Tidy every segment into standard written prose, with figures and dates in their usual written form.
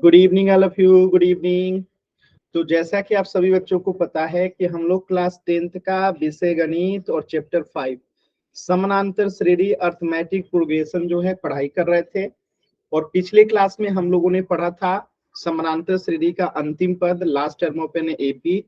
Good evening all of you, good evening. तो जैसा कि आप सभी बच्चों को पता है कि हम लोग क्लास 10th का विषय गणित और चैप्टर 5 समानांतर श्रेणी अर्थमेटिक प्रोग्रेशन जो है पढ़ाई कर रहे थे। और पिछले क्लास में हम लोगों ने पढ़ा था समानांतर श्रेणी का अंतिम पद, last term of n AP.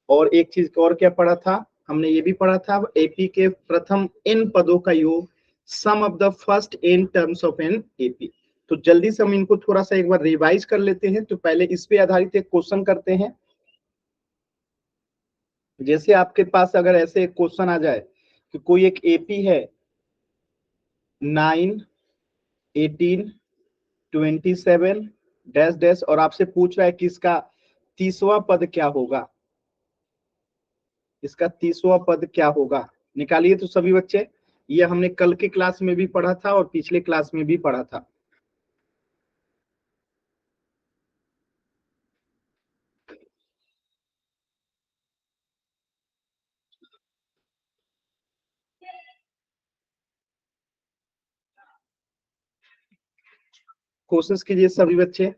और एक चीज और क्या पढ़ा था, हमने ये भी पढ़ा था एपी के प्रथम n पदों का योग, sum of the first n terms of n AP. तो जल्दी से हम इनको थोड़ा सा एक बार रिवाइज कर लेते हैं। तो पहले इस पे आधारित एक क्वेश्चन करते हैं। जैसे आपके पास अगर ऐसे एक क्वेश्चन आ जाए कि कोई एक एपी है 9, 18, 27 डैश डैश, और आपसे पूछ रहा है कि इसका 30वां पद क्या होगा, इसका 30वां पद क्या होगा। निकालिए तो सभी बच्चे। ये हमने कल के क्लास में भी पढ़ा था और पिछले क्लास में भी पढ़ा था। कोशिश कीजिए सभी बच्चे।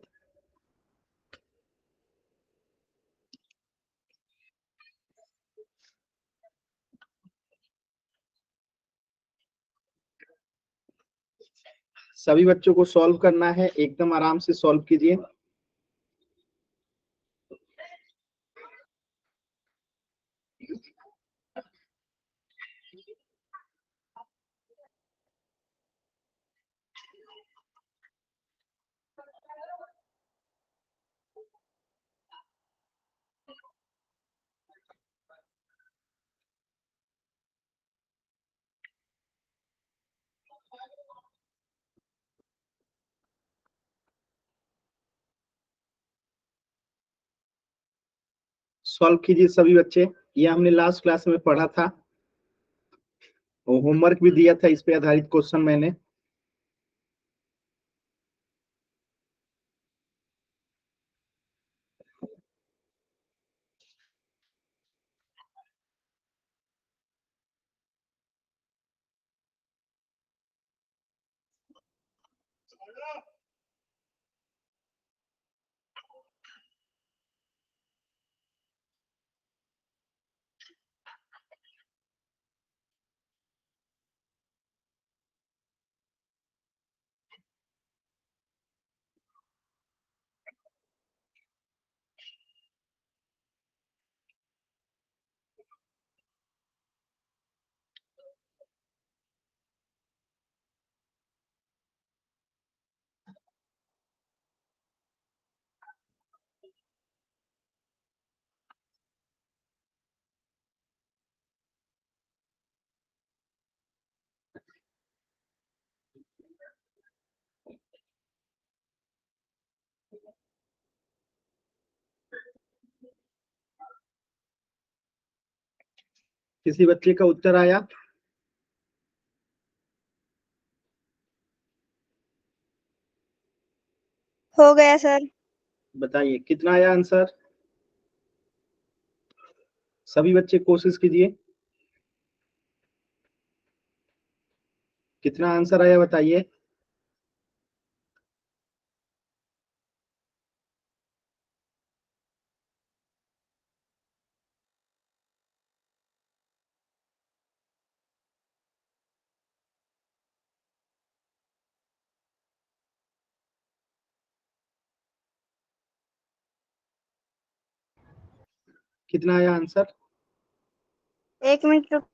सभी बच्चों को सॉल्व करना है, एकदम आराम से सॉल्व कीजिए। सॉल्व कीजिए सभी बच्चे। ये हमने लास्ट क्लास में पढ़ा था और होमवर्क भी दिया था, इस पे आधारित क्वेश्चन मैंने। किसी बच्चे का उत्तर आया? हो गया सर। बताइए कितना आया आंसर। सभी बच्चे कोशिश कीजिए, कितना आंसर आया बताइए। कितना आया आंसर? 1 मिनट रुक।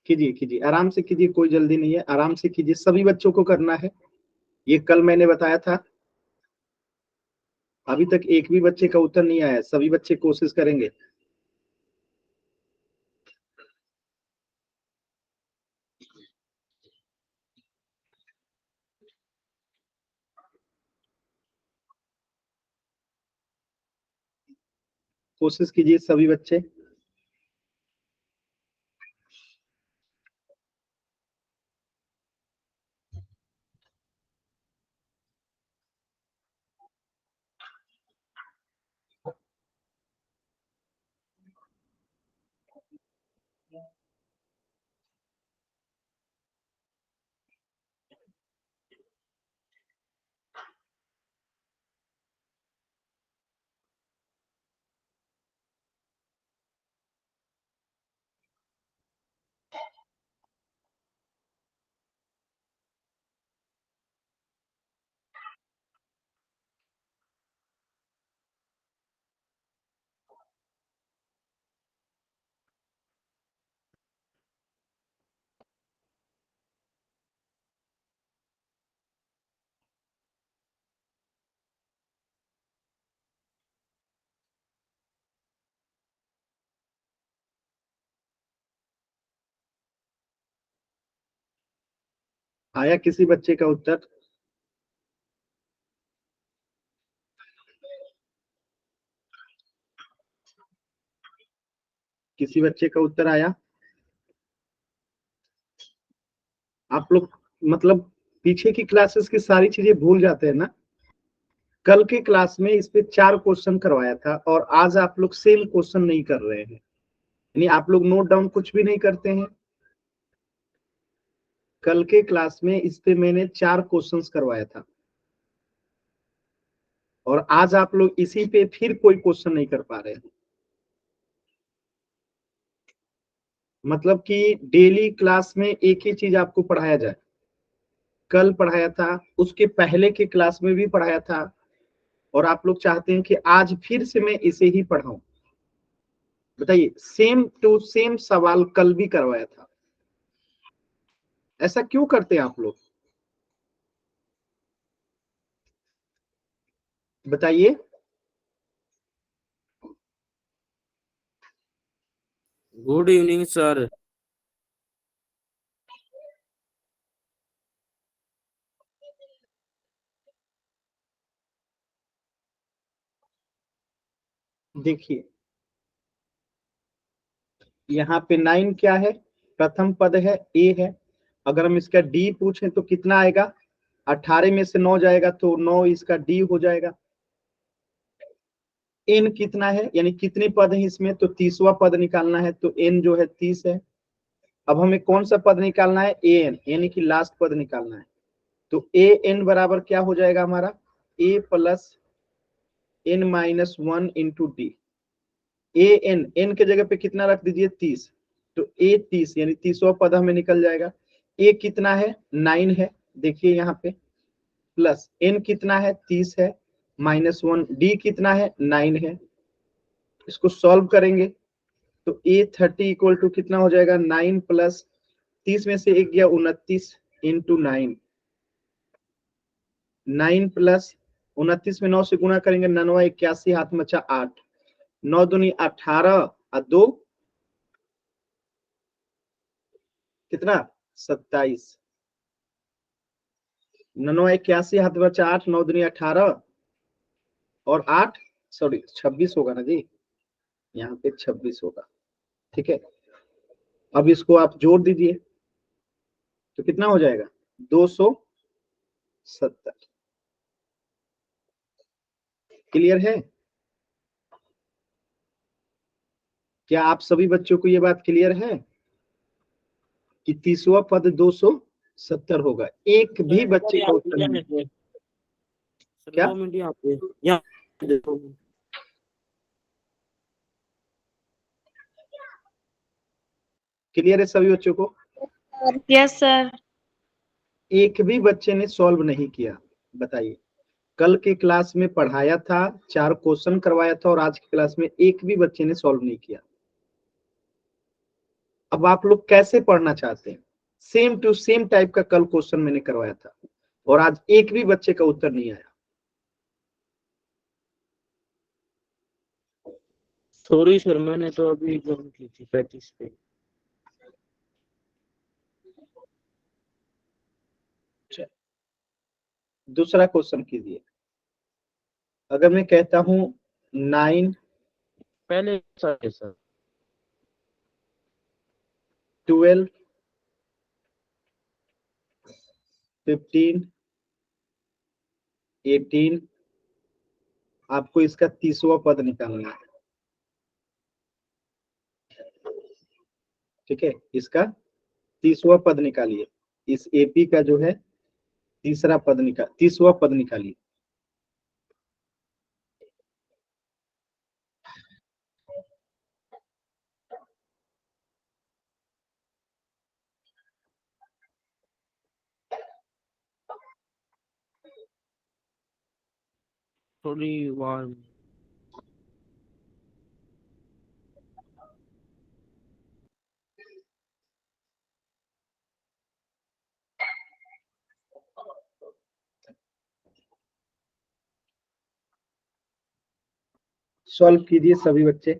कीजिए कीजिए, आराम से कीजिए, कोई जल्दी नहीं है, आराम से कीजिए, सभी बच्चों को करना है। ये कल मैंने बताया था। अभी तक एक भी बच्चे का उत्तर नहीं आया, सभी बच्चे कोशिश करेंगे। कोशिश कीजिए सभी बच्चे। आया किसी बच्चे का उत्तर? किसी बच्चे का उत्तर आया? आप लोग मतलब पीछे की क्लासेस की सारी चीजें भूल जाते हैं ना। कल के क्लास में इस पे 4 क्वेश्चन करवाया था और आज आप लोग सेम क्वेश्चन नहीं कर रहे हैं, यानी आप लोग नोट डाउन कुछ भी नहीं करते हैं। कल के क्लास में इस पे मैंने 4 क्वेश्चंस करवाया था और आज आप लोग इसी पे फिर कोई क्वेश्चन नहीं कर पा रहे हैं। मतलब कि डेली क्लास में एक ही चीज आपको पढ़ाया जाए। कल पढ़ाया था, उसके पहले के क्लास में भी पढ़ाया था और आप लोग चाहते हैं कि आज फिर से मैं इसे ही पढ़ाऊं। बताइए, सेम टू सेम सवाल कल भी करवाया था, ऐसा क्यों करते हैं आप लोग? बताइए। Good evening sir. देखिए, यहाँ पे 9 क्या है? प्रथम पद है, ए है। अगर हम इसका डी पूछें तो कितना आएगा? 18 में से 9 जाएगा तो 9 इसका डी हो जाएगा। एन कितना है, यानी कितने पद हैं इसमें? तो 30वां पद निकालना है, तो एन जो है 30 है। अब हमें कौन सा पद निकालना है? ए एन, यानी कि लास्ट पद निकालना है। तो ए एन बराबर क्या हो जाएगा हमारा? A plus n minus 1 into d. A n, n के जगह पे कितना रख दीजिए? 30। तो ए 30 यानी 30वां पद हमें निकल जाएगा। ए कितना है? 9 है, देखिए यहाँ पे। प्लस एन कितना है? 30 है, माइनस 1। डी कितना है? 9 है। इसको सॉल्व करेंगे तो ए 30 इक्वल टू कितना हो जाएगा? 9 प्लस 30 में से एक गया 29 इंटू 9। 9 प्लस 29 में 9 से गुणा करेंगे, 9 81, हाथ में बचा 8। 9 दूनी 18 और 2 कितना? 27। 9 81, हाथ में बचा 8। 9 दूनी 18 और 8 सॉरी 26 होगा ना जी, यहाँ पे 26 होगा। ठीक है, अब इसको आप जोड़ दीजिए तो कितना हो जाएगा? 270। क्लियर है? क्या आप सभी बच्चों को ये बात क्लियर है कि 30वां पद 270 होगा? एक भी बच्चे का उत्तर नहीं। क्या? 2 मिनट यहाँ पे, यहाँ देखो। क्लियर है सभी बच्चों को? Yes sir. एक भी बच्चे ने सॉल्व नहीं किया। बताइए, कल के क्लास में पढ़ाया था, 4 क्वेश्चन करवाया था और आज की क्लास में एक भी बच्चे ने सॉल्व नहीं किया। अब आप लोग कैसे पढ़ना चाहते हैं? सेम टू सेम टाइप का कल क्वेश्चन मैंने करवाया था और आज एक भी बच्चे का उत्तर नहीं आया। सॉरी सर, मैंने तो अभी एग्जाम की थी प्रैक्टिस पे। दूसरा क्वेश्चन कीजिए। अगर मैं कहता हूं 9 पहले सर 12 15 18, आपको इसका 30वां पद निकालना है। ठीक है, इसका 30वां पद निकालिए। इस एपी का जो है तीसरा पद निकाल 30वां पद निकालिए। थोड़ी वन। सॉल्व कीजिए सभी बच्चे।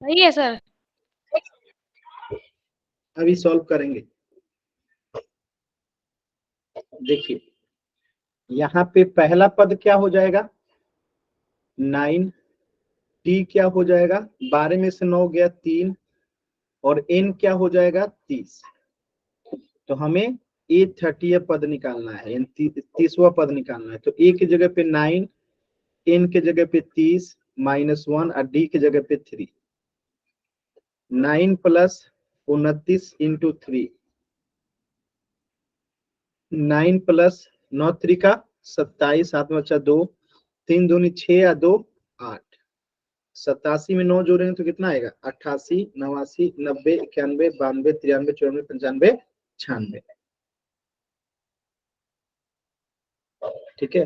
सही है सर। अभी सॉल्व करेंगे। देखिए यहाँ पे पहला पद क्या हो जाएगा 9, टी क्या हो जाएगा 12 में से 9 गया 3 और एन क्या हो जाएगा 30। तो हमें ए 30 पद निकालना है, यानी 30वां पद निकालना है। तो ए की जगह पे 9, एन के जगह पे 30 -1 और डी की जगह पे 3। 9 + 29 × 3, 9 + 9 3 का 27, 7 में बचा 2, 3 दूनी 6 या 2 8। 87 में 9 जोड़ेंगे तो कितना आएगा 88, 89, 90, 91, 92, 93, 94, 95, 96। ठीक है,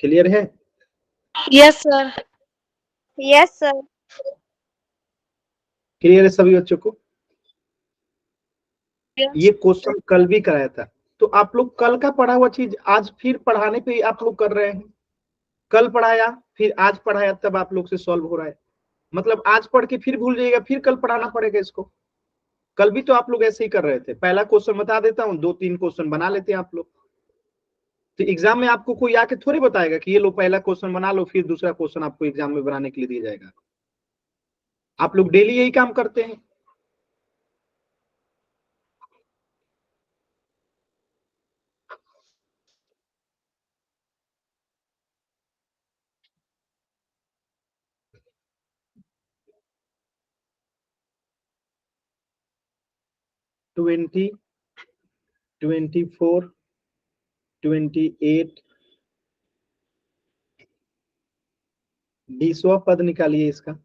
क्लियर है? Yes sir. Yes sir. Clear है सभी बच्चों को? ये क्वेश्चन कल भी कराया था, तो आप लोग कल का पढ़ा हुआ चीज आज फिर पढ़ाने पे आप लोग कर रहे हैं। कल पढ़ाया फिर आज पढ़ाया, तब आप लोग से सॉल्व हो रहा है। मतलब आज पढ़ के फिर भूल जाइएगा, फिर कल पढ़ाना पड़ेगा इसको। कल भी तो आप लोग ऐसे ही कर रहे थे, पहला क्वेश्चन बता देता हूँ, 2-3 क्वेश्चन बना लेते हैं आप लोग। तो एग्जाम में आपको कोई आके थोड़ी बताएगा कि ये लो पहला क्वेश्चन बना लो, फिर दूसरा क्वेश्चन आपको एग्जाम में बनाने के लिए दिया जाएगा। आप लोग डेली यही काम करते हैं। ट्वेंटी, 24, 28, 20वां पद निकालिए इसका।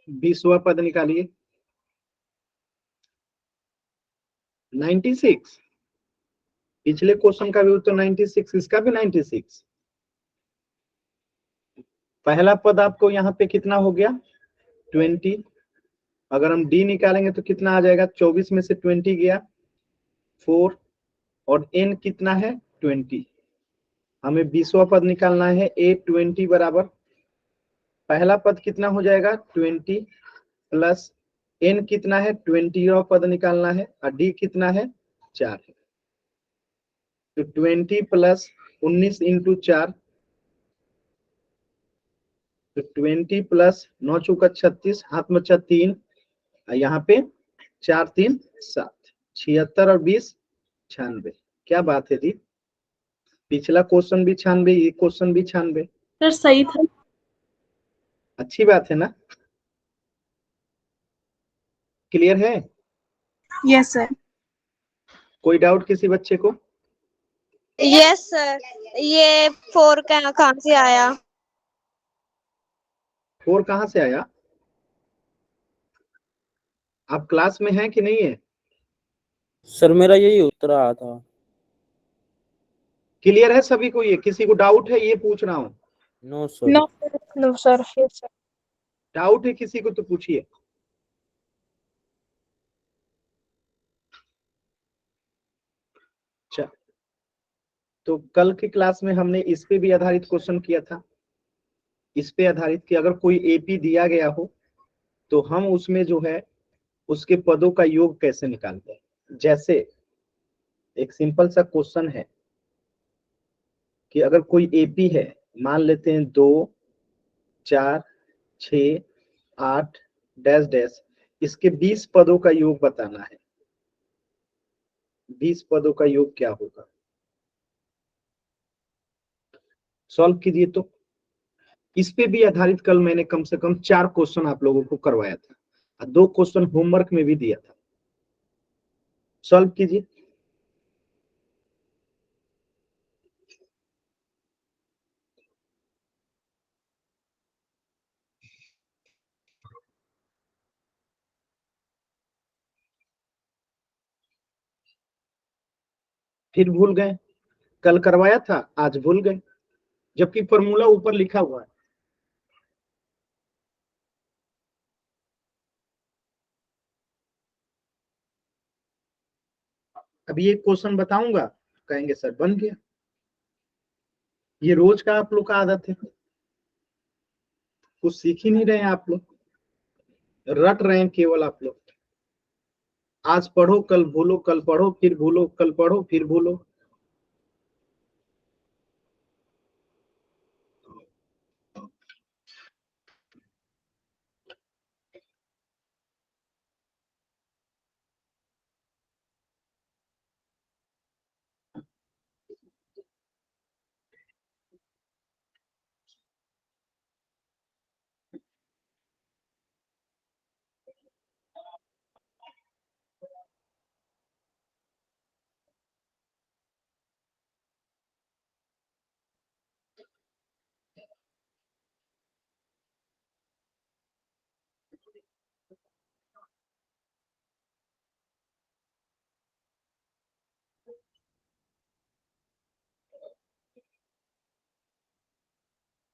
बीसवा पद निकालिए 96। पिछले क्वेश्चन का भी उत्तर 96, इसका भी 96। पहला पद आपको यहाँ पे कितना हो गया 20। अगर हम डी निकालेंगे तो कितना आ जाएगा 24 में से 20 गया 4 और एन कितना है 20। हमें 20वां पद निकालना है ए 20 बराबर पहला पद कितना हो जाएगा 20 प्लस एन कितना है 20वां पद निकालना है और डी कितना है 4 है। तो 20 + 19 × 4, तो 20 + 9 चौका 36, हाथ में 3 यहाँ पे 4 3 7, 76 और 20 96। क्या बात है दी, पिछला क्वेश्चन भी 96, ये क्वेश्चन भी 96। सर सही था। अच्छी बात है ना? क्लियर है? Yes sir. कोई डाउट किसी बच्चे को? Yes sir. ये 4 कहाँ से आया? 4 कहाँ से आया? आप क्लास में हैं कि नहीं है? सर मेरा यही उत्तर आया था। क्लियर है सभी को? ये किसी को डाउट है ये पूछ रहा हूँ। No sir. No, no, sir. Yes, sir. Doubt है किसी को तो पूछिए। अच्छा, तो कल की क्लास में हमने इस पे भी आधारित क्वेश्चन किया था। इस पे आधारित कि अगर कोई एपी दिया गया हो तो हम उसमें जो है उसके पदों का योग कैसे निकालते हैं। जैसे एक सिंपल सा क्वेश्चन है कि अगर कोई एपी है, मान लेते हैं 2 4 6 8 डैश डैश, इसके 20 पदों का योग बताना है। 20 पदों का योग क्या होगा, सॉल्व कीजिए। तो इस पे भी आधारित कल मैंने कम से कम 4 क्वेश्चन आप लोगों को करवाया था और 2 क्वेश्चन होमवर्क में भी दिया था। सॉल्व कीजिए। फिर भूल गए, कल करवाया था आज भूल गए, जबकि फॉर्मूला ऊपर लिखा हुआ है। अभी एक क्वेश्चन बताऊंगा, कहेंगे सर बन गया। ये रोज का आप लोग का आदत है, कुछ सीख ही नहीं रहे हैं आप लोग, रट रहे हैं केवल आप लोग। आज पढ़ो कल भूलो, कल पढ़ो फिर भूलो, कल पढ़ो फिर भूलो।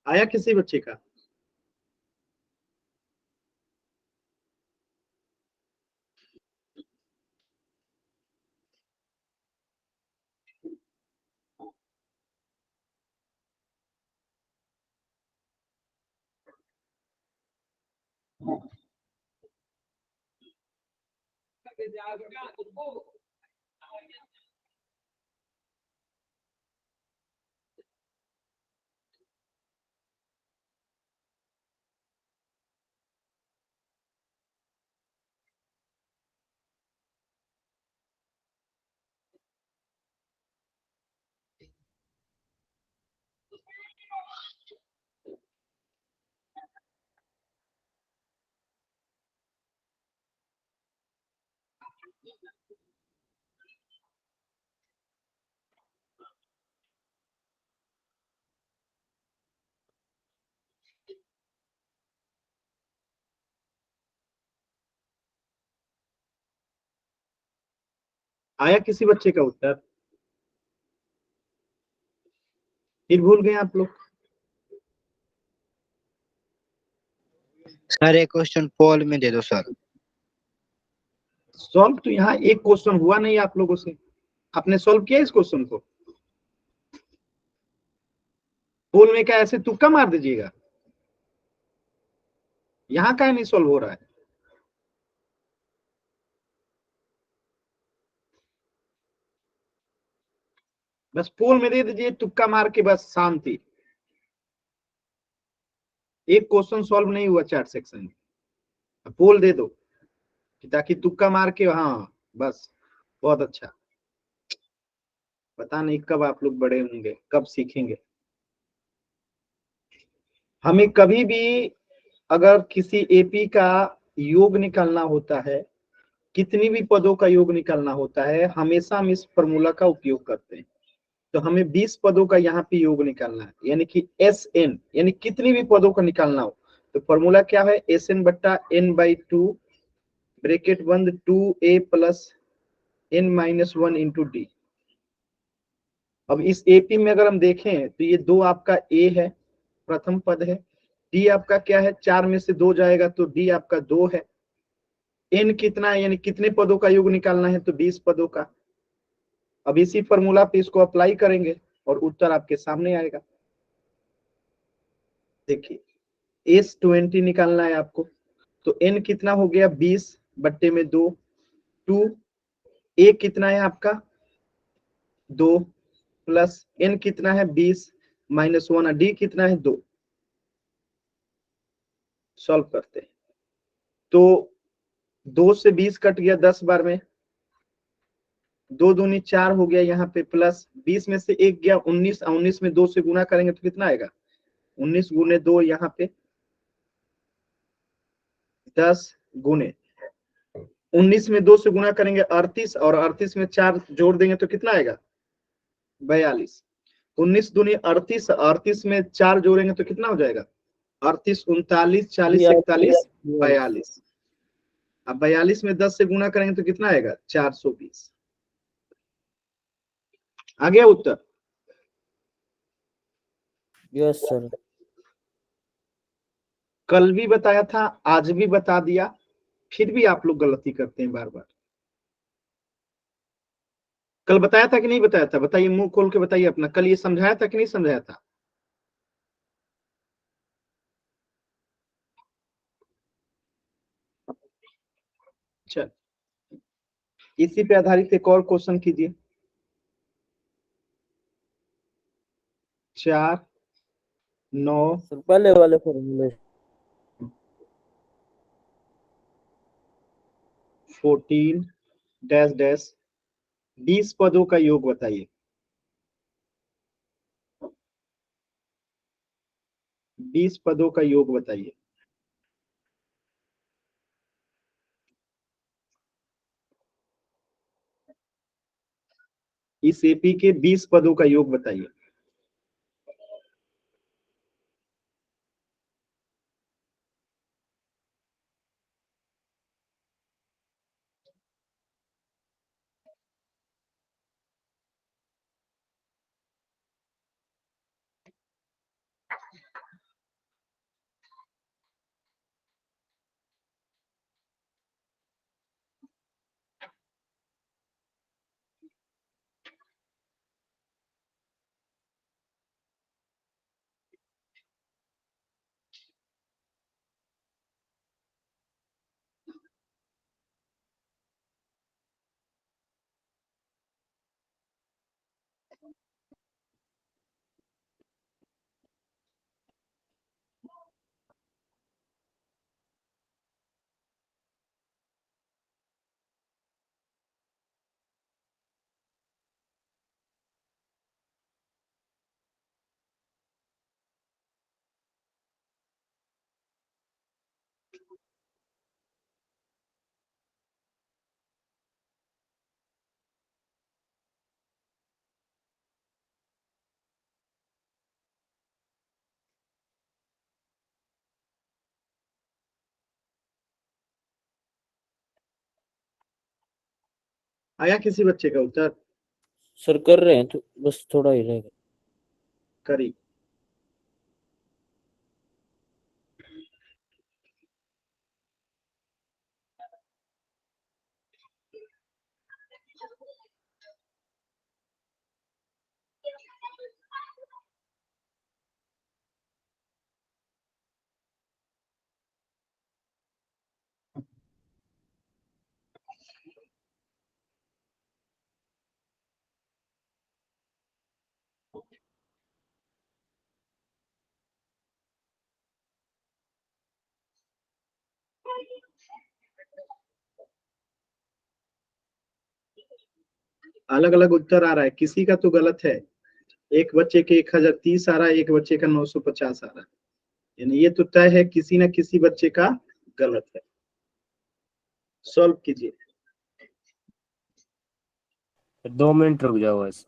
आया किसी बच्चे का? आया किसी बच्चे का उत्तर? फिर भूल गए आप लोग? सर एक क्वेश्चन पोल में दे दो सर। सॉल्व तो यहाँ एक क्वेश्चन हुआ नहीं आप लोगों से, आपने सॉल्व किया इस क्वेश्चन को? पोल में क्या ऐसे तुक्का मार दीजिएगा? यहाँ का नहीं सॉल्व हो रहा है? बस पोल में दे दीजिए तुक्का मार के, बस शांति। एक क्वेश्चन सॉल्व नहीं हुआ चैट सेक्शन में, पोल दे दो ताकि तुक्का मार के, हाँ बस बहुत अच्छा। पता नहीं कब आप लोग बड़े होंगे, कब सीखेंगे। हमें कभी भी अगर किसी एपी का योग निकालना होता है, कितनी भी पदों का योग निकालना होता है, हमेशा हम इस फॉर्मूला का उपयोग करते हैं। तो हमें 20 पदों का यहाँ पे योग निकालना है, यानी कि एस एन, यानी कितनी भी पदों का निकालना हो तो फॉर्मूला क्या है, एस एन बट्टा एन बाई 2 ब्रेकेट बंद 2a plus n minus 1 into D. अब इस एपी में अगर हम देखें तो ये 2 आपका ए है, प्रथम पद है। डी आपका क्या है, 4 में से 2 जाएगा तो डी आपका 2 है। एन कितना है, यानी कितने पदों का योग निकालना है, तो 20 पदों का। अब इसी फॉर्मूला पे इसको अप्लाई करेंगे और उत्तर आपके सामने आएगा। देखिए S20 निकालना है आपको, तो n कितना हो गया, 20/2। 2 a कितना है आपका 2, प्लस n कितना है 20 -1, d कितना है 2। सॉल्व करते हैं तो 2 से 20 कट गया 10 बार में, 2 दूनी 4 हो गया यहाँ पे, प्लस 20 में से 1 गया 19, 19 में 2 से गुना करेंगे तो कितना आएगा, 19 गुने 2 यहाँ पे 10 गुने 19 में 2 से गुना करेंगे 38, और 38 में 4 जोड़ देंगे तो कितना आएगा 42। 19 दूनी 38, 38 में 4 जोड़ेंगे तो कितना हो जाएगा 38, 39, 40, 41, 42। अब 42 में 10 से गुना करेंगे तो कितना आएगा 420। आ गया उत्तर। Yes sir. कल भी बताया था, आज भी बता दिया, फिर भी आप लोग गलती करते हैं बार बार। कल बताया था कि नहीं बताया था, बताइए, मुंह खोल के बताइए अपना, कल ये समझाया था कि नहीं समझाया था। चल, इसी पे आधारित एक और क्वेश्चन कीजिए। 4 9 सर पहले वाले फॉर्मूले 14 डैश डैश 20 पदों का योग बताइए। 20 पदों का योग बताइए। इस एपी के 20 पदों का योग बताइए। आया किसी बच्चे का उत्तर? सर कर रहे हैं, तो बस थोड़ा ही रहेगा। करी। अलग अलग उत्तर आ रहा है, किसी का तो गलत है। एक बच्चे के 1030 आ रहा है, एक बच्चे का 950 आ रहा है, यानी ये तो तय है किसी न किसी बच्चे का गलत है। सॉल्व कीजिए। 2 मिनट रुक जाओ बस।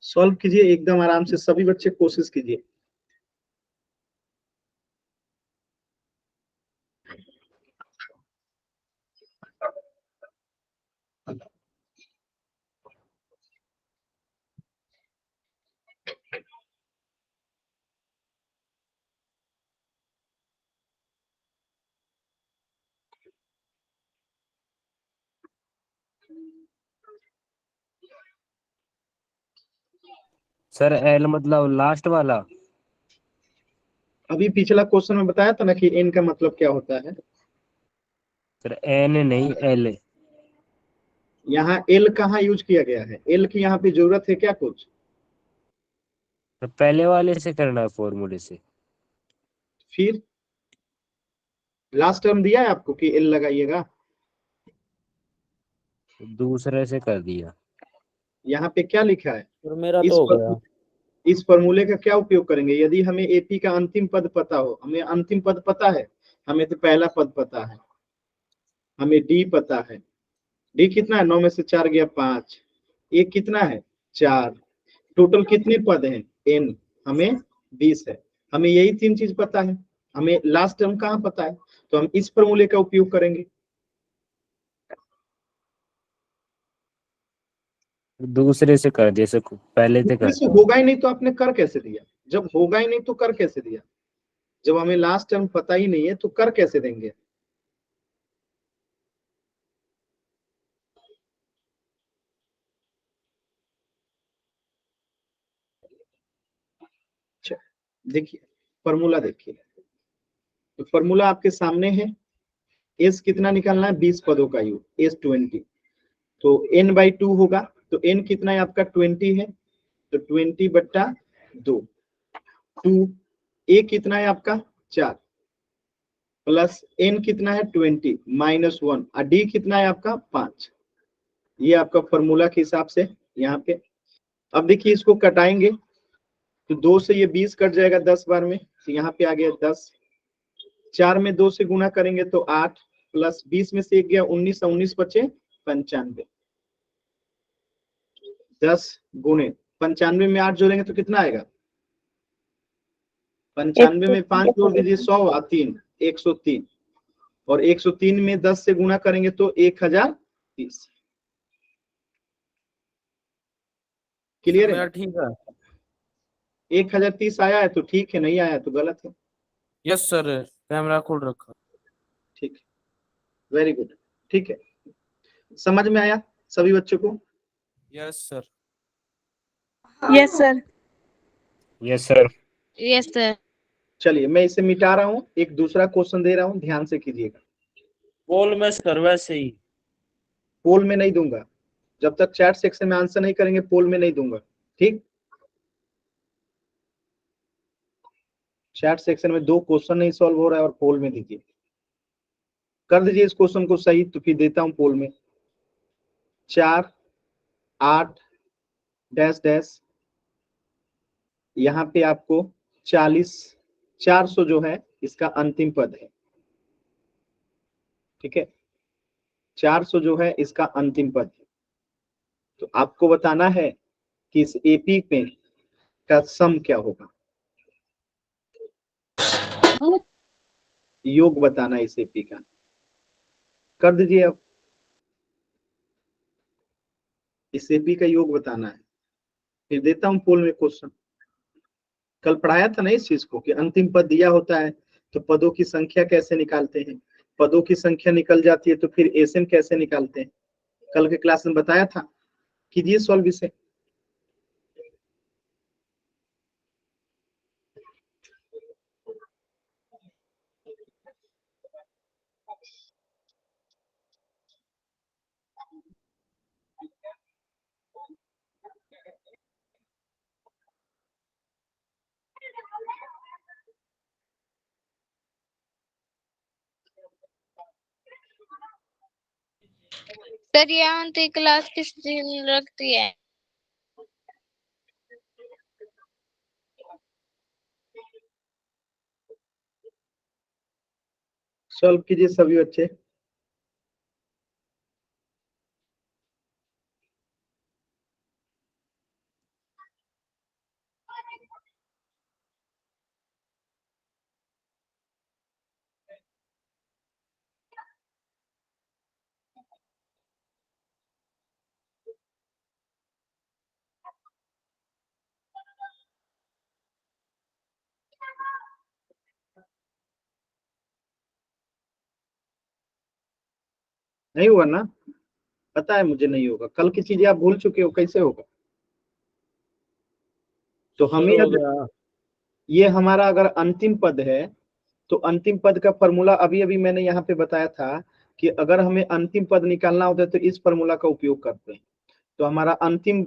सॉल्व कीजिए एकदम आराम से, सभी बच्चे कोशिश कीजिए। सर एल मतलब लास्ट वाला। अभी पिछला क्वेश्चन में बताया था ना कि एन का मतलब क्या होता है। सर एन नहीं एल। यहाँ एल कहाँ यूज किया गया है, एल की यहाँ पे जरूरत है क्या कुछ। तो पहले वाले से करना है फॉर्मूले से। फिर लास्ट टर्म दिया है आपको कि एल लगाइएगा। दूसरे से कर दिया। यहाँ पे क्या लिखा है, सर मेरा इस तो हो गया। इस फॉर्मूले का क्या उपयोग करेंगे। यदि हमें एपी का अंतिम पद पता हो, हमें अंतिम पद पता है, हमें तो पहला पद पता है, हमें डी पता है। डी कितना है, 9 में से 4 गया 5, ए कितना है 4, टोटल कितने पद हैं एन, हमें 20 है। हमें यही 3 चीज पता है, हमें लास्ट टर्म कहाँ पता है, तो हम इस फॉर्मूले का उपयोग करेंगे। दूसरे से कर जैसे पहले से दूसरे से करता हूँ। होगा ही नहीं तो आपने कर कैसे दिया, जब होगा ही नहीं तो कर कैसे दिया, जब हमें लास्ट टर्म पता ही नहीं है तो कर कैसे देंगे। देखिए फॉर्मूला देखिए, तो फॉर्मूला आपके सामने है। एस कितना निकालना है, 20 पदों का योग, एस 20, तो n बाई 2 होगा। तो n कितना है आपका 20 है, तो 20/2, 2 a कितना है आपका 4, प्लस n कितना है 20 -1, और d कितना है आपका 5। ये आपका फॉर्मूला के हिसाब से यहाँ पे। अब देखिए इसको कटाएंगे तो 2 से ये 20 कट जाएगा 10 बार में, तो यहाँ पे आ गया 10। 4 में 2 से गुना करेंगे तो 8, प्लस 20 में से 1 गया 19, 19 बचे 95। 10 गुणे 95 में 8 जोड़ेंगे तो कितना आएगा, 95 में 5 जोड़ दीजिए 100 और 3, 103, और 103 में 10 से गुना करेंगे तो 1030। क्लियर है, ठीक है। 1030 आया है तो ठीक है, नहीं आया तो गलत है। यस सर, कैमरा खोल रखा। ठीक है, वेरी गुड, ठीक है, समझ में आया सभी बच्चों को। Yes sir. Yes sir. Yes sir. Yes, sir. चलिए मैं इसे मिटा रहा हूँ, एक दूसरा क्वेश्चन दे रहा हूँ, ध्यान से कीजिएगा। पोल में सर वैसे ही। पोल में नहीं दूंगा, जब तक चैट सेक्शन में आंसर नहीं करेंगे पोल में नहीं दूंगा, ठीक। चैट सेक्शन में 2 क्वेश्चन नहीं सॉल्व हो रहा है और पोल में दीजिए, कर दीजिए इस क्वेश्चन को सही तो फिर देता हूं पोल में। 4 8 डैश डैश, यहाँ पे आपको 40 400 जो है इसका अंतिम पद है, ठीक है, 400 जो है इसका अंतिम पद है। तो आपको बताना है कि इस एपी में का सम क्या होगा, योग बताना है इस एपी का, कर दीजिए। अब इस एपी का योग बताना है, फिर देता हूं पोल में क्वेश्चन। कल पढ़ाया था ना इस चीज को कि अंतिम पद दिया होता है तो पदों की संख्या कैसे निकालते हैं, पदों की संख्या निकल जाती है तो फिर एसएन कैसे निकालते हैं, कल के क्लास में बताया था। कीजिए सॉल्व इसे। सर ये आंटी क्लास किस दिन रखती है। सॉल्व कीजिए सभी बच्चे। नहीं हुआ ना, पता है मुझे नहीं होगा, कल की चीजें आप भूल चुके हो, कैसे होगा। तो हमें हो अगर गया। ये हमारा अगर अंतिम पद है तो अंतिम पद का फॉर्मूला अभी अभी मैंने यहाँ पे बताया था कि अगर हमें अंतिम पद निकालना होता है तो इस फॉर्मूला का उपयोग करते हैं। तो हमारा अंतिम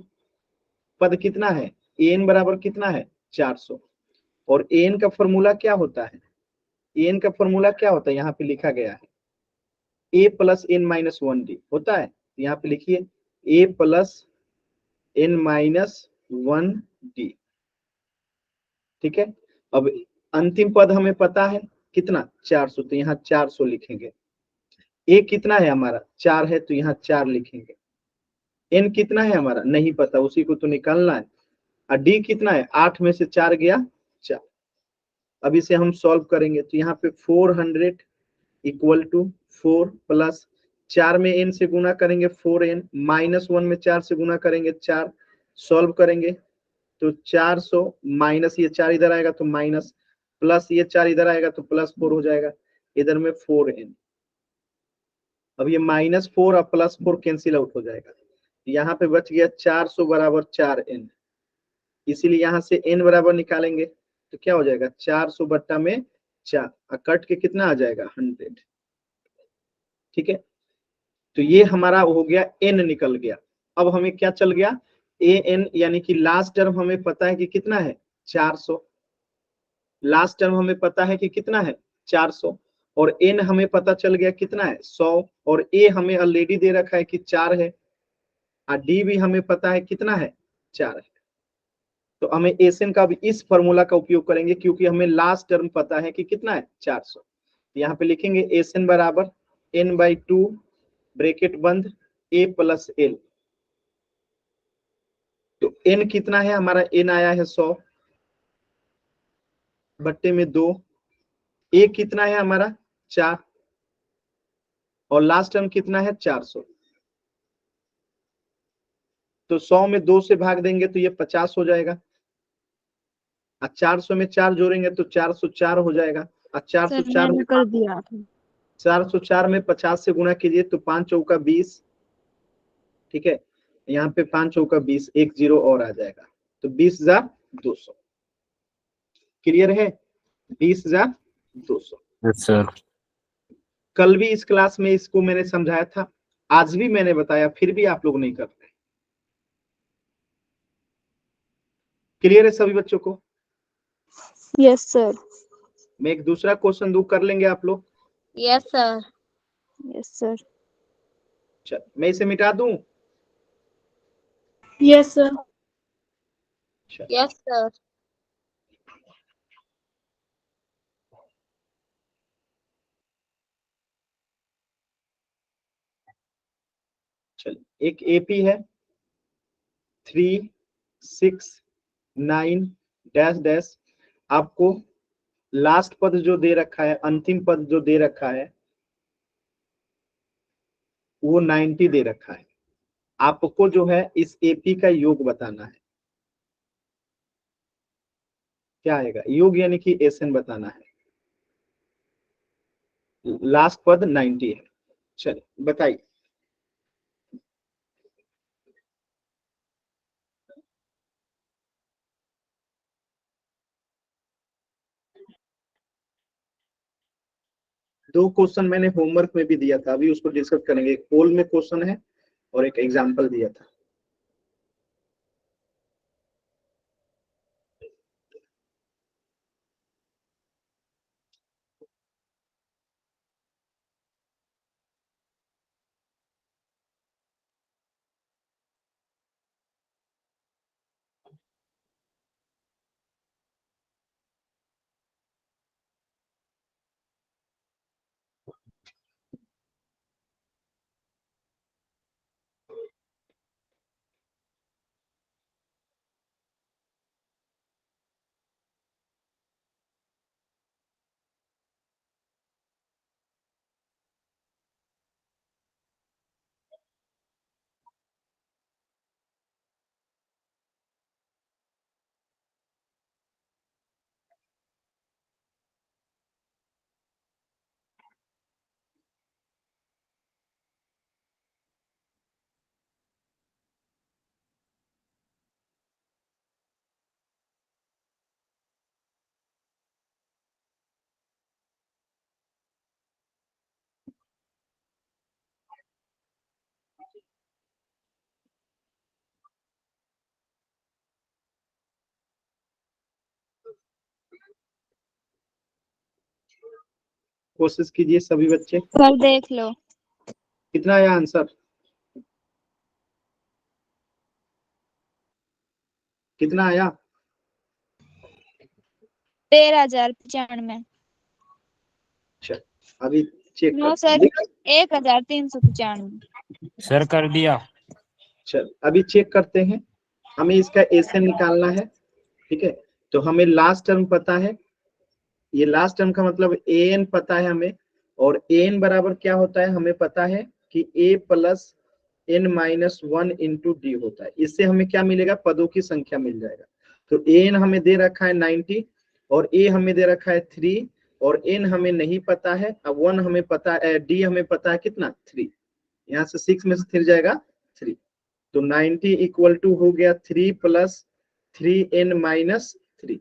पद कितना है, एन बराबर कितना है 400, और एन का फॉर्मूला क्या होता है, एन का फॉर्मूला क्या होता है यहाँ पे लिखा गया है a plus n minus one d होता है। यहाँ पे लिखिए a plus n minus one d. ठीक है, अब अंतिम पद हमें पता है कितना 400, तो यहाँ 400 लिखेंगे। ए कितना है हमारा 4 है, तो यहाँ 4 लिखेंगे। एन कितना है हमारा नहीं पता, उसी को तो निकालना है। और डी कितना है, 8 में से 4 गया 4। अब इसे हम सॉल्व करेंगे तो यहाँ पे 400 इक्वल टू 4 प्लस 4 में एन से गुना करेंगे 4n, माइनस 1 में 4 से गुना करेंगे 4। सॉल्व करेंगे तो 400 माइनस ये 4 इधर आएगा तो माइनस, प्लस ये 4 इधर आएगा तो प्लस 4 हो जाएगा, इधर में 4n। अब ये -4 और +4 कैंसिल आउट हो जाएगा, यहाँ पे बच गया 400 बराबर 4n। इसीलिए यहाँ से n बराबर निकालेंगे तो क्या हो जाएगा 400 बट्टा में 4, कट के कितना आ जाएगा 100। ठीक है, तो ये हमारा हो गया n निकल गया। अब हमें क्या चल गया an, यानी कि लास्ट टर्म हमें पता है कि कितना है 400, लास्ट टर्म हमें पता है कि कितना है 400, और n हमें पता चल गया कितना है 100, और a हमें ऑलरेडी दे रखा है कि 4 है, और d भी हमें पता है कितना है 4 है। तो हमें एसएन का भी इस फॉर्मूला का उपयोग करेंगे क्योंकि हमें लास्ट टर्म पता है कि कितना है 400। यहाँ पे लिखेंगे एसएन बराबर n/2 ब्रैकेट बंद a प्लस एल। तो n कितना है हमारा, n आया है 100 बट्टे में 2, a कितना है हमारा 4, और लास्ट टर्म कितना है 400। तो 100 में 2 से भाग देंगे तो ये 50 हो जाएगा, और 400 में 4 जोड़ेंगे तो 404 हो जाएगा, और सर 404 मैंने में कर दिया था। 404 में 50 से गुणा कीजिए तो 5 चौका 20। ठीक है, यहाँ पे 5 चौका 20, एक जीरो और आ जाएगा, तो 20,200। क्लियर है, 20,200। Yes sir. कल भी इस क्लास में इसको मैंने समझाया था, आज भी मैंने बताया, फिर भी आप लोग नहीं करते। क्लियर है सभी बच्चों को? Yes sir. मैं एक दूसरा क्वेश्चन दूं, कर लेंगे आप लोग? Yes, sir. Yes sir. चल मैं इसे मिटा दूं। Yes sir. चल Yes, sir. चल एक एपी है 369 डैश डैश, आपको लास्ट पद जो दे रखा है, अंतिम पद जो दे रखा है वो 90 दे रखा है। आपको जो है इस एपी का योग बताना है। क्या आएगा योग, यानी कि एसएन बताना है। लास्ट पद 90 है। चलिए बताइए। दो क्वेश्चन मैंने होमवर्क में भी दिया था, अभी उसको डिस्कस करेंगे। एक पोल में क्वेश्चन है और एक एग्जाम्पल दिया था। कोशिश कीजिए सभी बच्चे। सर देख लो। कितना आया आंसर? कितना आया? 13,095। अच्छा अभी चेक नो करते सर, हैं। 1,395। सर कर दिया। चल अभी चेक करते हैं। हमें इसका एसएन निकालना है, ठीक है। तो हमें लास्ट टर्म पता है, ये लास्ट टर्म का मतलब एन पता है हमें, और एन बराबर क्या होता है हमें पता है कि a plus n minus one into d होता है। इससे हमें क्या मिलेगा? पदों की संख्या मिल जाएगा। तो एन हमें दे रखा है 90 और ए हमें दे रखा है 3 और एन हमें नहीं पता है। अब वन हमें पता है, डी हमें पता है कितना? 3। यहाँ से 6 में से 3 जाएगा 3। तो 90 इक्वल टू हो गया 3 प्लस 3n माइनस 3।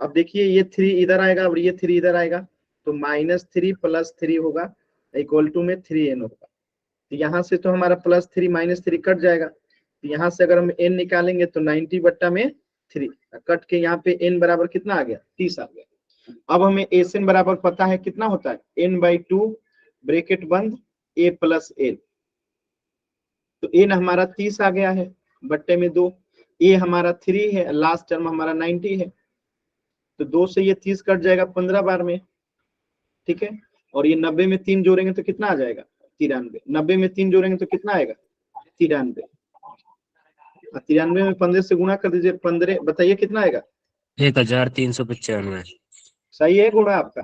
अब देखिए ये 3 इधर आएगा और ये 3 इधर आएगा, तो -3 प्लस 3 होगा इक्वल टू में 3n होगा। तो यहाँ से तो हमारा +3 -3 कट जाएगा। तो यहाँ से अगर हम n निकालेंगे तो 90 बट्टा में 3 कट के यहाँ पे n बराबर कितना आ गया? 30 आ गया। अब हमें एन बराबर पता है कितना होता है? n/2 ब्रैकेट बंद a प्लस n। तो n हमारा 30 आ गया है बट्टे में 2। a हमारा 3 है, लास्ट टर्म हमारा 90 है, तो 2 से ये 30 कट जाएगा 15 बार में, ठीक है। और ये 90 में 3 जोड़ेंगे तो कितना आ जाएगा? 93। 90 में 3 जोड़ेंगे तो कितना आएगा? 93। 93 में 15 से गुणा कर दीजिए, 15 बताइए कितना आएगा? 1395। सही है गुणा आपका?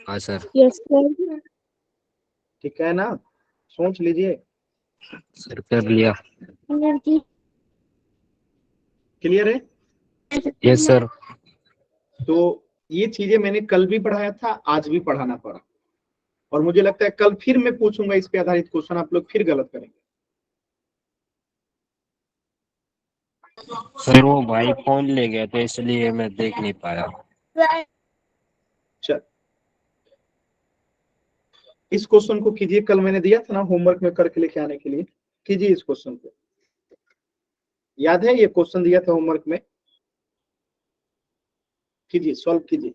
हाँ सर। Yes sir. ठीक है ना? सोच लीजिए। सर कर लिया। क्लियर है? Yes sir. तो ये चीजें मैंने कल भी पढ़ाया था, आज भी पढ़ाना पड़ा, और मुझे लगता है कल फिर मैं पूछूंगा इस पे आधारित क्वेश्चन, आप लोग फिर गलत करेंगे। सर वो भाई फोन ले गया तो इसलिए मैं देख नहीं पाया। चल इस क्वेश्चन को कीजिए, कल मैंने दिया था ना होमवर्क में करके लेके आने के लिए। कीजिए इस क्वेश्चन को, याद है ये क्वेश्चन दिया था होमवर्क में? कीजिए, सॉल्व कीजिए।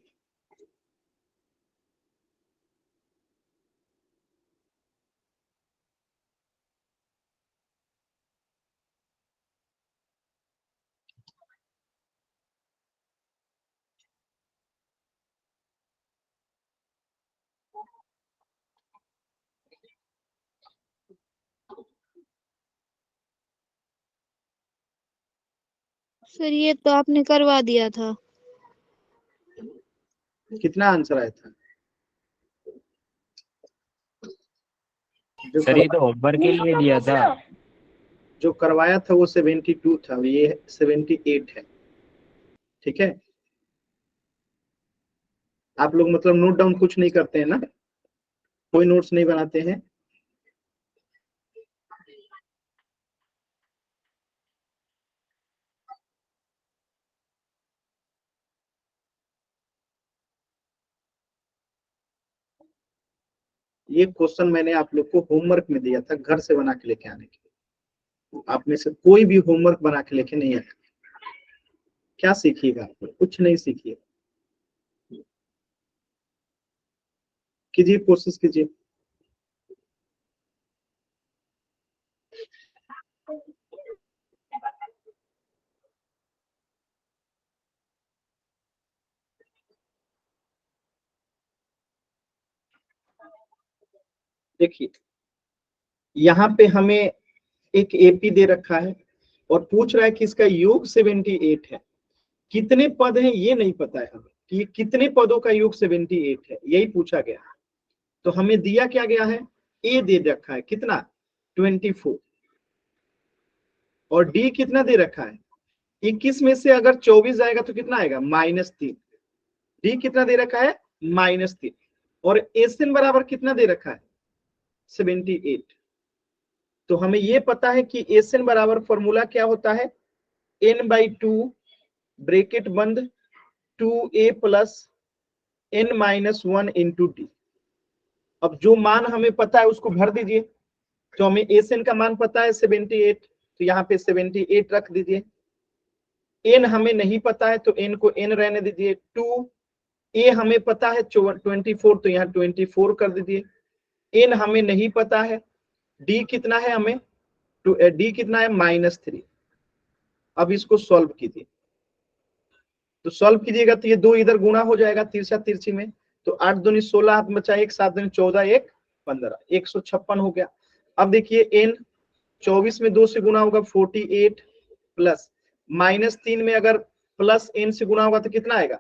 सर ये तो आपने करवा दिया था। कितना आंसर आया था? सर ये तो होमवर्क के लिए दिया था। जो करवाया था वो 72 था, ये 78 है, ठीक है। आप लोग मतलब नोट डाउन कुछ नहीं करते हैं ना? कोई नोट्स नहीं बनाते हैं? ये क्वेश्चन मैंने आप लोग को होमवर्क में दिया था, घर से बना के लेके आने के लिए। आप में से कोई भी होमवर्क बना के लेके नहीं आया, क्या सीखिएगा? आप लोग कुछ नहीं सीखिए। कीजिए, कोशिश कीजिए। देखिए यहाँ पे हमें एक एपी दे रखा है और पूछ रहा है कि इसका योग 78 है। कितने पद हैं ये नहीं पता है हमें कि ये कितने पदों का योग 78 है, यही पूछा गया है। तो हमें दिया क्या गया है? ए दे रखा है कितना? 24। और डी कितना दे रखा है? 21 में से अगर 24 जाएगा तो कितना आएगा? -3। डी कितना दे रखा है? -3। और एसएन बराबर कितना दे रखा है? 78। तो हमें ये पता है कि एसएन बराबर फॉर्मूला क्या होता है? n/2 ब्रैकेट बंद 2a plus n-1 into D. अब जो मान हमें पता है उसको भर दीजिए। तो हमें एसएन का मान पता है 78, तो यहाँ पे 78 रख दीजिए। एन हमें नहीं पता है तो एन को एन रहने दीजिए, 2 ए हमें पता है 24, तो यहाँ 24 कर दीजिए। एन हमें नहीं पता है, डी कितना है हमें, डी कितना है -3। अब इसको सॉल्व कीजिए, तो सॉल्व कीजिएगा तो ये 2 इधर गुणा हो जाएगा तिरछा तिरछी में, तो 8 दूनी 16, हाथ बचा 1, 7 दूनी 14, 1 15, 156 हो गया। अब देखिए n 24 में 2 से गुणा होगा 48 प्लस -3 में अगर प्लस n से गुणा होगा तो कितना आएगा,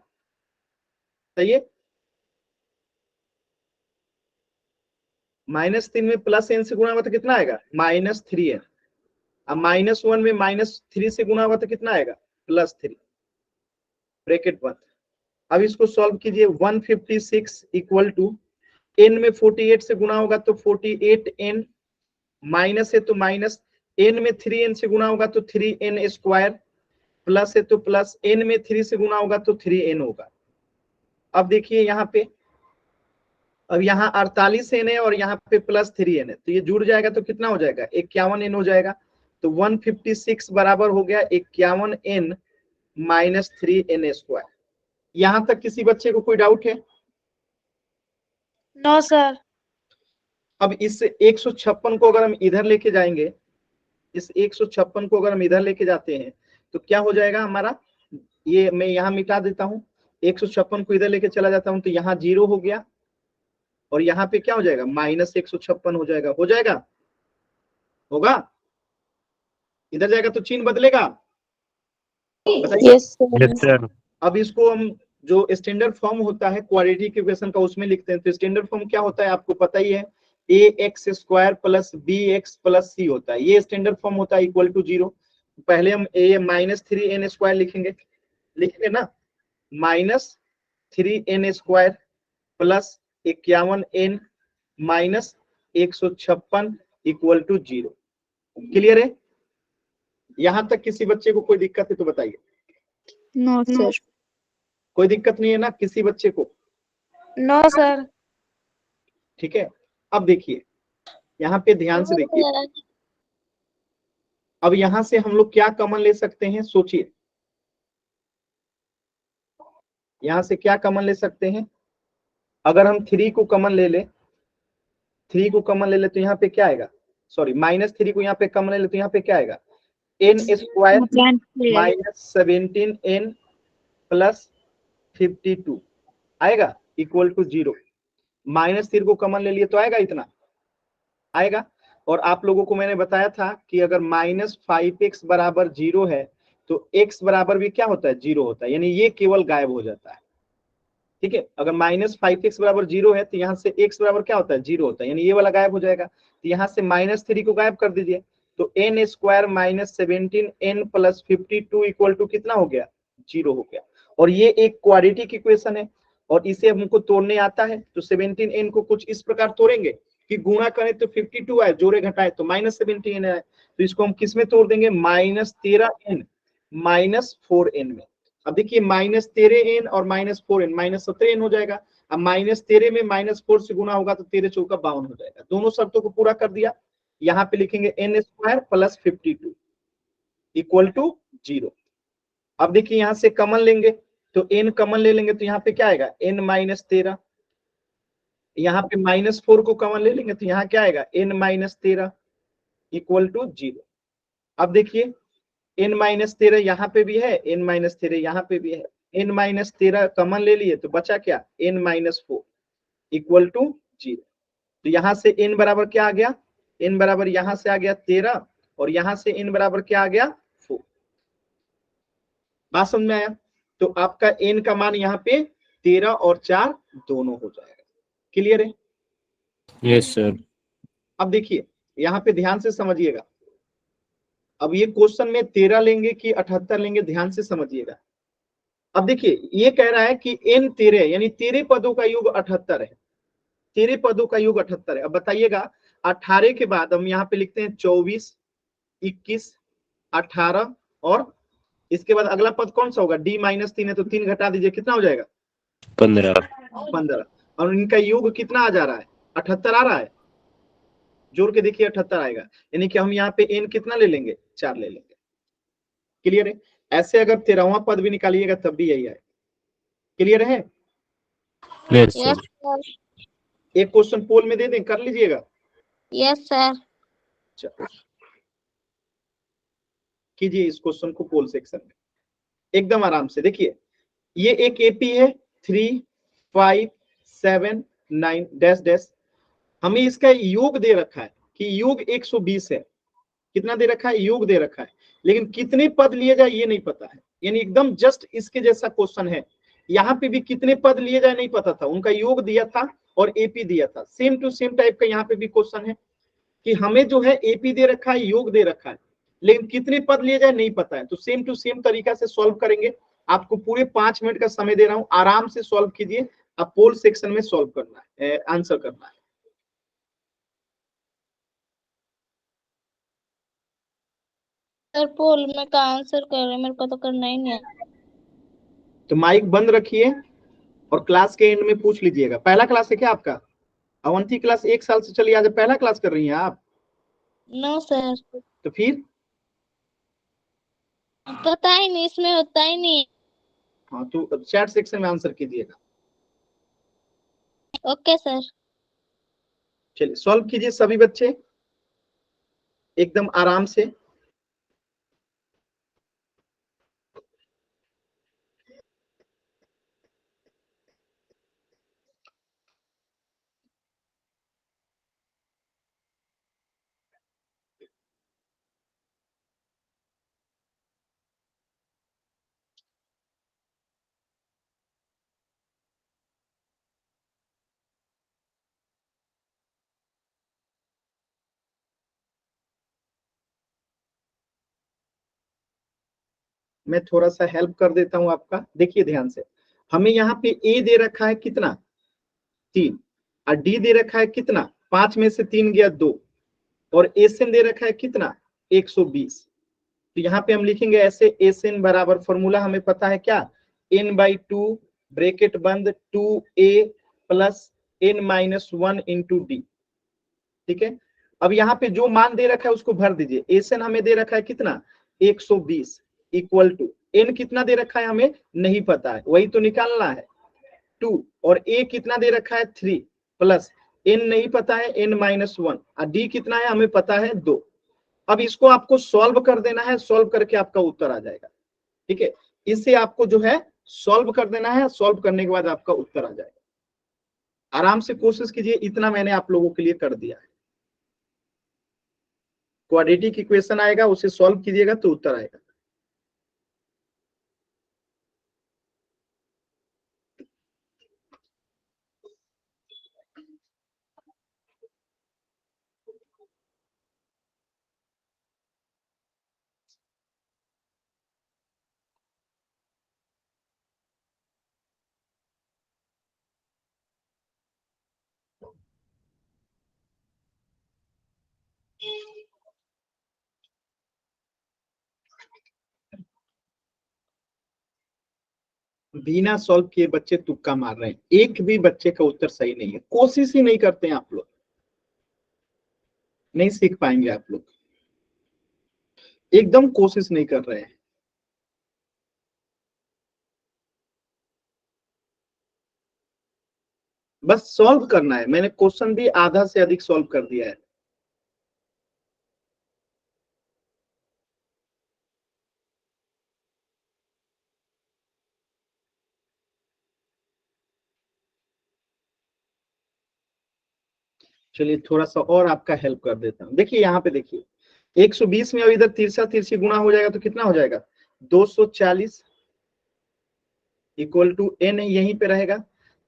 सही है? -3 में प्लस n से गुणा होगा तो कितना आएगा, -3n। अब -1 में -3 से गुणा होगा तो कितना आएगा, +3, ब्रैकेट बंद। अब इसको सॉल्व कीजिए, 156 इक्वल टू n में 48 से गुणा होगा तो 48n, माइनस है तो माइनस, n में 3n से गुणा होगा तो 3n स्क्वायर, प्लस है तो प्लस, n में 3 से गुणा होगा तो 3n होगा। अब देखिए यहाँ पे, अब यहाँ 48n है और यहाँ पे +3n है, तो ये जुड़ जाएगा तो कितना हो जाएगा, 51n हो जाएगा। तो 156 बराबर हो गया 51n माइनस 3n स्क्वायर। यहां तक किसी बच्चे को कोई डाउट है? No sir. अब इस 156 को अगर हम इधर लेके जाएंगे, इस 156 को अगर हम इधर लेके जाते हैं तो क्या हो जाएगा हमारा, ये मैं यहाँ मिटा देता हूँ, 156 को इधर लेके चला जाता हूँ तो यहाँ 0 हो गया और यहाँ पे क्या हो जाएगा, -156 हो जाएगा। हो जाएगा, होगा, इधर जाएगा तो चिन्ह बदलेगा, बताइए। Yes sir. अब इसको हम जो स्टैंडर्ड फॉर्म होता है क्वाड्रेटिक इक्वेशन का उसमें लिखते हैं, तो स्टैंडर्ड फॉर्म क्या होता है आपको पता ही है, ax² + bx + c होता है, ये स्टैंडर्ड फॉर्म होता है इक्वल टू 0। पहले हम -3n² लिखेंगे, लिखेंगे ना, -3n² plus 51n minus 156 equal to 0। Clear है? यहां तक किसी बच्चे को कोई दिक्कत है तो बताइए। No sir. कोई दिक्कत नहीं है ना किसी बच्चे को? No sir. ठीक है, अब देखिए यहाँ पे ध्यान से देखिए, अब यहां से हम लोग क्या कॉमन ले सकते हैं, सोचिए, यहां से क्या कॉमन ले सकते हैं? अगर हम 3 को कॉमन ले ले, 3 को कॉमन ले ले तो यहाँ पे क्या आएगा, सॉरी -3 को यहाँ पे कॉमन ले ले तो यहाँ पे क्या आएगा, n² -17n प्लस 52 आएगा इक्वल टू 0। -3 को कॉमन ले लिए तो आएगा, इतना आएगा। और आप लोगों को मैंने बताया था कि अगर -5x बराबर 0 है तो x बराबर भी क्या होता है, 0 होता है, यानी ये केवल गायब हो जाता है। ठीक है, अगर -5x बराबर 0 है तो यहाँ से x बराबर क्या होता है, 0 होता है, यानी ये वाला गायब हो जाएगा। तो यहाँ से -3 को गायब कर दीजिए, तो n² -17n plus 52 equal to कितना हो गया, 0 हो गया। और ये एक क्वाड्रेटिक इक्वेशन है और इसे हमको तोड़ने आता है, तो 17n को कुछ इस प्रकार तोड़ेंगे कि गुणा करें तो 52 आए, जोड़े घटाए तो -17n आए, तो इसको हम किस में तोड़ देंगे, -13n -4n में। अब देखिए -13n और -4n -17n हो जाएगा। अब -13 में -4 से गुणा होगा तो 13 चौका 52 हो जाएगा। दोनों शर्तों को पूरा कर दिया। यहाँ पे लिखेंगे n² प्लस 52 इक्वल टू 0। अब देखिए यहाँ से कॉमन लेंगे तो n कॉमन ले लेंगे तो यहाँ पे क्या आएगा, n -13। यहाँ पे -4 को कॉमन ले लेंगे तो यहाँ क्या आएगा, n -13 इक्वल टू 0। अब देखिए n -13 यहाँ पे भी है, n -13 यहाँ पे भी है, n -13 कॉमन ले लिए तो बचा क्या, n -4 इक्वल टू 0। तो यहाँ से n बराबर क्या आ गया, n बराबर यहाँ से आ गया 13 और यहाँ से n बराबर क्या आ गया, 4। बात समझ में आया? तो आपका n का मान यहाँ पे 13 और 4 दोनों हो जाएगा। क्लियर है? Yes sir. अब देखिए यहाँ पे ध्यान से समझिएगा, अब ये क्वेश्चन में 13 लेंगे कि 78 लेंगे, ध्यान से समझिएगा। अब देखिए ये कह रहा है कि n 13 यानी 13 पदों का योग 78 है, 13 पदों का योग 78 है। अब बताइएगा 18 के बाद हम यहाँ पे लिखते हैं 24, 21, 18 और इसके बाद अगला पद कौन सा होगा, d -3 है तो 3 घटा दीजिए, कितना हो जाएगा, 15। और इनका योग कितना आ जा रहा है, 78 आ रहा है, जोड़ के देखिए 78 आएगा, यानी कि हम यहाँ पे n कितना ले लेंगे, 4 ले लेंगे। क्लियर है? ऐसे अगर 13वां पद भी निकालिएगा तब भी यही आएगा। क्लियर है? Yes, Yes, sir. sir. एक क्वेश्चन पोल में दे दें, कर लीजिएगा। Yes, sir. चलो कीजिए इस क्वेश्चन को पोल सेक्शन में एकदम आराम से। देखिए ये एक एपी है 3 5 7 9 डैश डैश। हमें इसका योग दे रखा है कि योग 120 है। कितना दे रखा है? योग दे रखा है, लेकिन कितने पद लिए जाए ये नहीं पता है। यानी एकदम जस्ट इसके जैसा क्वेश्चन है। यहाँ पे भी कितने पद लिए जाए नहीं पता था, उनका योग दिया था और एपी दिया था। सेम टू सेम टाइप का यहाँ पे भी क्वेश्चन है कि हमें जो है एपी दे रखा है, योग दे रखा है, लेकिन कितने पद लिए जाए नहीं पता है। तो सेम टू सेम तरीका से सॉल्व करेंगे। आपको पूरे 5 मिनट का समय दे रहा हूं, आराम से सॉल्व कीजिए। अब पोल सेक्शन में सॉल्व करना है, आंसर करना है। सर पोल में का आंसर कर रहे, मेरे को तो करना ही नहीं है। तो माइक बंद रखिए और क्लास के एंड में पूछ लीजिएगा। पहला क्लास है क्या आपका? अवंती क्लास 1 साल से चली आज पहला क्लास कर रही हैं आप? नो सर, तो फिर पता ही नहीं, इसमें होता ही नहीं। हाँ, तो चैट सेक्शन में आंसर कीजिएगा। Okay sir. चलिए सॉल्व कीजिए सभी बच्चे एकदम आराम से। मैं थोड़ा सा हेल्प कर देता हूं आपका। देखिए ध्यान से, हमें यहाँ पे ए दे रखा है कितना? 3, और डी दे रखा है कितना? 5 में से 3 गया 2, और एसएन दे रखा है कितना? 120। तो यहाँ पे हम लिखेंगे ऐसे, एसएन बराबर फॉर्मूला हमें पता है क्या? n/2 ब्रैकेट बंद 2a plus n-1 into D. ठीक है, अब यहाँ पे जो मान दे रखा है उसको भर दीजिए। एसएन हमें दे रखा है कितना? 120 इक्वल टू एन कितना दे रखा है हमें नहीं पता है, वही तो निकालना है 2, और ए कितना दे रखा है 3 प्लस एन नहीं पता है n-1, और डी कितना है हमें पता है 2। अब इसको आपको सॉल्व कर देना है, सॉल्व करके आपका उत्तर आ जाएगा। ठीक है, इससे आपको जो है सॉल्व कर देना है, सॉल्व करने के बाद आपका उत्तर आ जाएगा। आराम से कोशिश कीजिए, इतना मैंने आप लोगों के लिए कर दिया है। क्वाड्रेटिक इक्वेशन आएगा, उसे सॉल्व कीजिएगा तो उत्तर आएगा। बिना सॉल्व किए बच्चे तुक्का मार रहे हैं। एक भी बच्चे का उत्तर सही नहीं है, कोशिश ही नहीं करते हैं। आप लोग नहीं सीख पाएंगे, आप लोग एकदम कोशिश नहीं कर रहे हैं। बस सॉल्व करना है। मैंने क्वेश्चन भी आधा से अधिक सॉल्व कर दिया है। चलिए थोड़ा सा और आपका हेल्प कर देता हूं। देखिए यहाँ पे देखिए 120 में अब इधर तिरछा तिरछी गुणा हो जाएगा तो कितना हो जाएगा? 240 इक्वल टू एन यहीं पे रहेगा।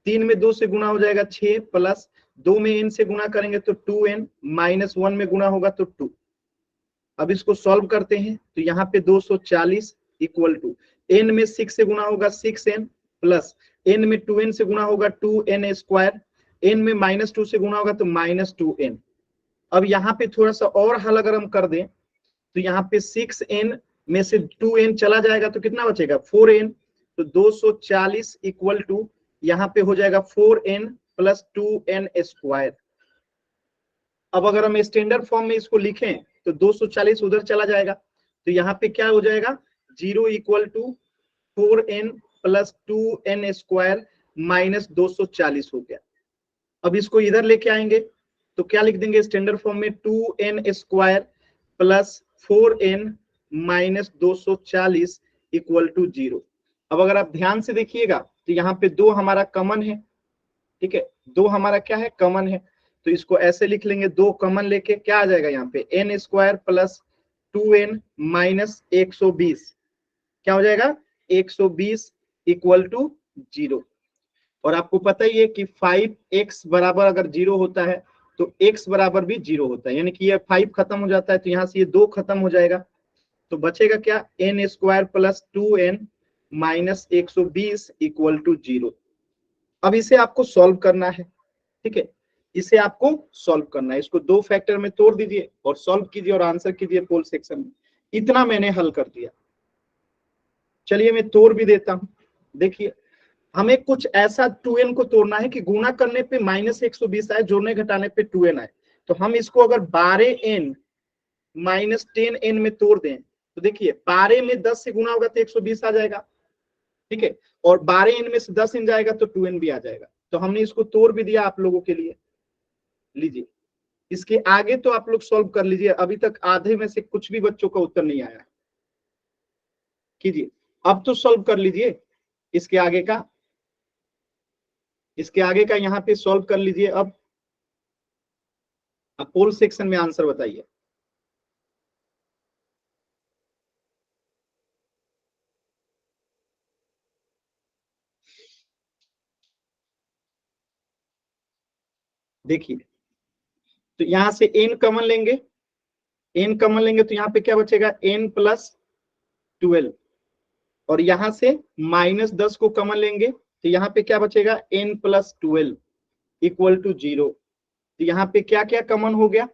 3 में 2 से गुणा हो जाएगा 6 प्लस 2 में n से गुणा करेंगे तो 2n माइनस 1 में गुणा होगा तो 2। अब इसको सॉल्व करते हैं तो यहाँ पे 240 इक्वल टू n में 6 से गुणा होगा 6n प्लस n में 2n से गुणा होगा 2n स्क्वायर, n में -2 से गुणा होगा तो -2n। अब यहाँ पे थोड़ा सा और हल अगर हम कर दें तो यहाँ पे 6n में से 2n चला जाएगा तो कितना बचेगा? 4n। तो 240 इक्वल टू यहाँ पे हो जाएगा 4n प्लस 2n स्क्वायर। अब अगर हम स्टैंडर्ड फॉर्म में इसको लिखें तो 240 उधर चला जाएगा तो यहाँ पे क्या हो जाएगा? 0 equal to 4n plus 2n square minus 240 हो गया। अब इसको इधर लेके आएंगे तो क्या लिख देंगे स्टैंडर्ड फॉर्म में 2n square plus 4n minus 240 equal to 0। अब अगर आप ध्यान से देखिएगा तो यहाँ पे 2 हमारा कॉमन है, ठीक है, 2 हमारा क्या है, कॉमन है, तो इसको ऐसे लिख लेंगे, 2 कॉमन लेके क्या आ जाएगा यहाँ पे n square plus 2n minus 120, क्या हो जाएगा 120 इक्वल टू 0। और आपको पता ही है कि 5x बराबर अगर 0 होता है तो x बराबर भी 0 होता है, यानी कि ये 5 खत्म हो जाता है तो यहाँ से ये 2 खत्म हो जाएगा, तो बचेगा क्या n square plus 2n minus 120 equal to 0। अब इसे आपको सॉल्व करना है, ठीक है, इसे आपको सॉल्व करना है, इसको 2 फैक्टर में तोड़ दीजिए और सॉल्व कीजिए और आंसर कीजिए पोल सेक्शन में। इतना मैंने हल कर दिया। चलिए मैं तोड़ भी देता हूं। देखिए हमें कुछ ऐसा 2n को तोड़ना है कि गुणा करने पे माइनस 120 आए, जोड़ने घटाने पे 2n आए। तो हम इसको अगर 12n माइनस 10n में तोड़ दें तो देखिए 12 में 10 से गुणा होगा तो 120 आ जाएगा, ठीक है, और 12n में से 10n जाएगा तो 2n भी आ जाएगा। तो हमने इसको तोड़ भी दिया आप लोगों के लिए। लीजिए इसके आगे तो आप लोग सॉल्व कर लीजिए, अभी तक आधे में से कुछ भी बच्चों का उत्तर नहीं आया। कीजिए अब तो सॉल्व कर लीजिए, इसके आगे का यहाँ पे सॉल्व कर लीजिए। अब पोल सेक्शन में आंसर बताइए। देखिए तो यहां से n कॉमन लेंगे, तो यहाँ पे क्या बचेगा n प्लस 12, और यहां से माइनस 10 को कॉमन लेंगे तो यहाँ पे क्या बचेगा n प्लस 12 इक्वल टू 0। तो यहाँ पे क्या क्या कॉमन हो गया,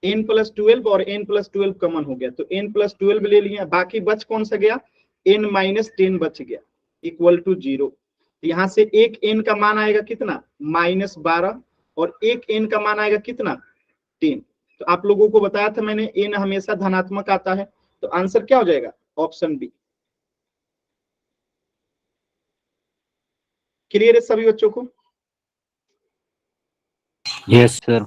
n प्लस 12 और n प्लस 12 कॉमन हो गया, तो n प्लस 12 ले लिया, बाकी बच कौन सा गया n माइनस 10 बच गया इक्वल टू 0। तो यहाँ से एक n का मान आएगा कितना माइनस 12 और एक n का मान आएगा कितना 10। तो आप लोगों को बताया था मैंने n हमेशा धनात्मक आता है, तो आंसर क्या हो जाएगा ऑप्शन बी। क्लियर है सभी बच्चों को? Yes sir.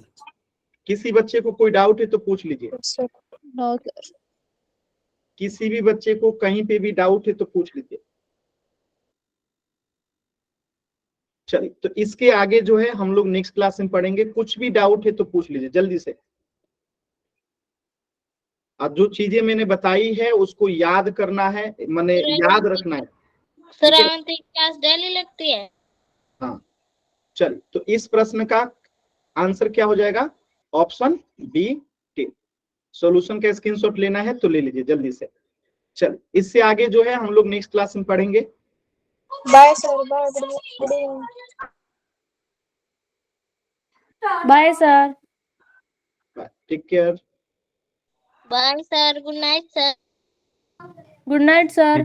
किसी बच्चे को कोई डाउट है तो पूछ लीजिए, नो सर। किसी भी बच्चे को कहीं पे भी डाउट है तो पूछ लीजिए। चलिए तो इसके आगे जो है हम लोग नेक्स्ट क्लास में पढ़ेंगे, कुछ भी डाउट है तो पूछ लीजिए जल्दी से। और जो चीजें मैंने बताई है उसको याद करना है, माने याद रखना है। सर क्लास डेली लगती है। हाँ चलिए तो इस प्रश्न का आंसर क्या हो जाएगा ऑप्शन बी 10। सॉल्यूशन का स्क्रीनशॉट लेना है तो ले लीजिए जल्दी से। चलिए इससे आगे जो है हम लोग नेक्स्ट क्लास में पढ़ेंगे। Bye sir. Bye sir. Take care. Bye sir, good night sir. Good night sir.